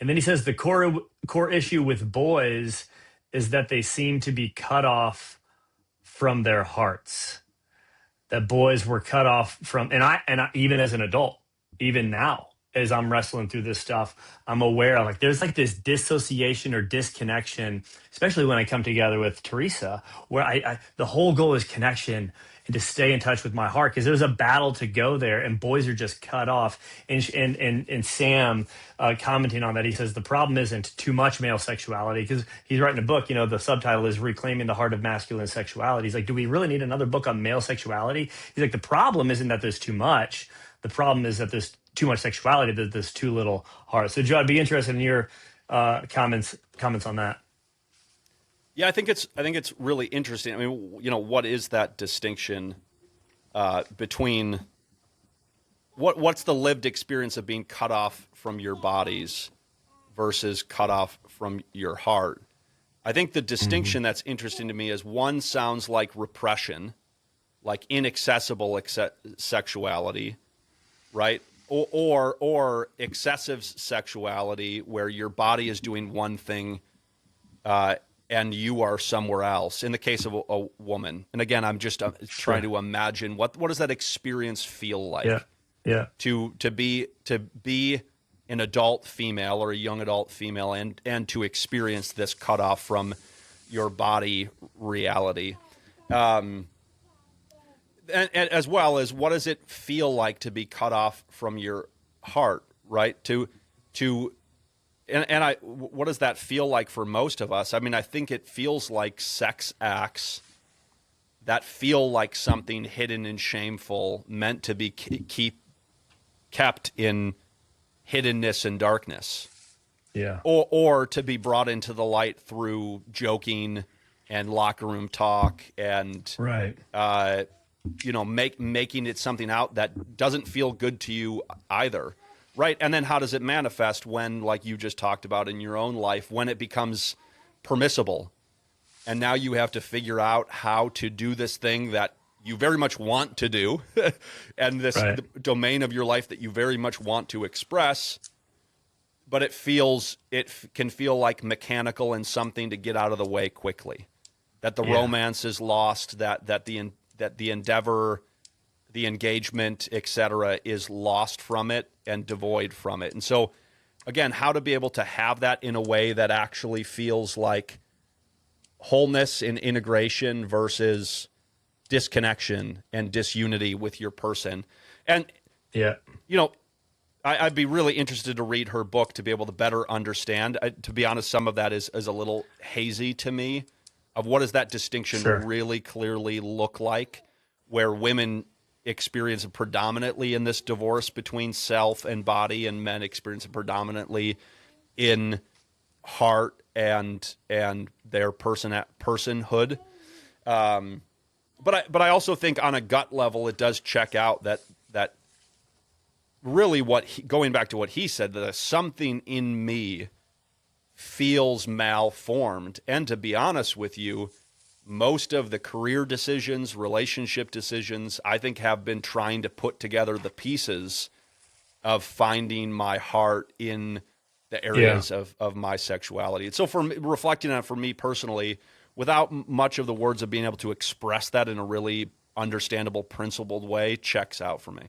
And then he says the core issue with boys is that they seem to be cut off from their hearts. That boys were cut off from, and I even as an adult, even now, as I'm wrestling through this stuff, I'm aware of like there's like this dissociation or disconnection, especially when I come together with Teresa, where I the whole goal is connection and to stay in touch with my heart because there's a battle to go there, and boys are just cut off. And Sam commenting on that, he says the problem isn't too much male sexuality because he's writing a book. You know, the subtitle is "Reclaiming the Heart of Masculine Sexuality." He's like, do we really need another book on male sexuality? He's like, the problem isn't that there's too much. The problem is that there's too much sexuality, that there's too little heart. So, Joe, I'd be interested in your comments on that. Yeah, I think it's really interesting. I mean, you know, what is that distinction between what's the lived experience of being cut off from your bodies versus cut off from your heart? I think the distinction that's interesting to me is one sounds like repression, like inaccessible sexuality, right? Or excessive sexuality where your body is doing one thing and you are somewhere else. In the case of a woman, and again, I'm just trying to imagine what does that experience feel like? Yeah. To be an adult female or a young adult female and to experience this cutoff from your body reality. And as well as what does it feel like to be cut off from your heart, right? What does that feel like for most of us? I mean, I think it feels like sex acts that feel like something hidden and shameful, meant to be kept in hiddenness and darkness. Yeah. Or to be brought into the light through joking and locker room talk and right. Making it something out that doesn't feel good to you either. Right. And then how does it manifest when, like you just talked about in your own life, when it becomes permissible and now you have to figure out how to do this thing that you very much want to do and this domain of your life that you very much want to express, but it can feel like mechanical and something to get out of the way quickly, that the romance is lost, that the endeavor, the engagement, etc., is lost from it and devoid from it. And so, again, how to be able to have that in a way that actually feels like wholeness and integration versus disconnection and disunity with your person. And, I'd be really interested to read her book to be able to better understand. To be honest, some of that is a little hazy to me of what does that distinction really clearly look like, where women experience it predominantly in this divorce between self and body, and men experience it predominantly in heart and their personhood. But I also think on a gut level, it does check out that really going back to what he said, that something in me feels malformed. And to be honest with you, most of the career decisions, relationship decisions, I think have been trying to put together the pieces of finding my heart in the areas of my sexuality. And so reflecting on it for me personally, without much of the words of being able to express that in a really understandable, principled way, checks out for me.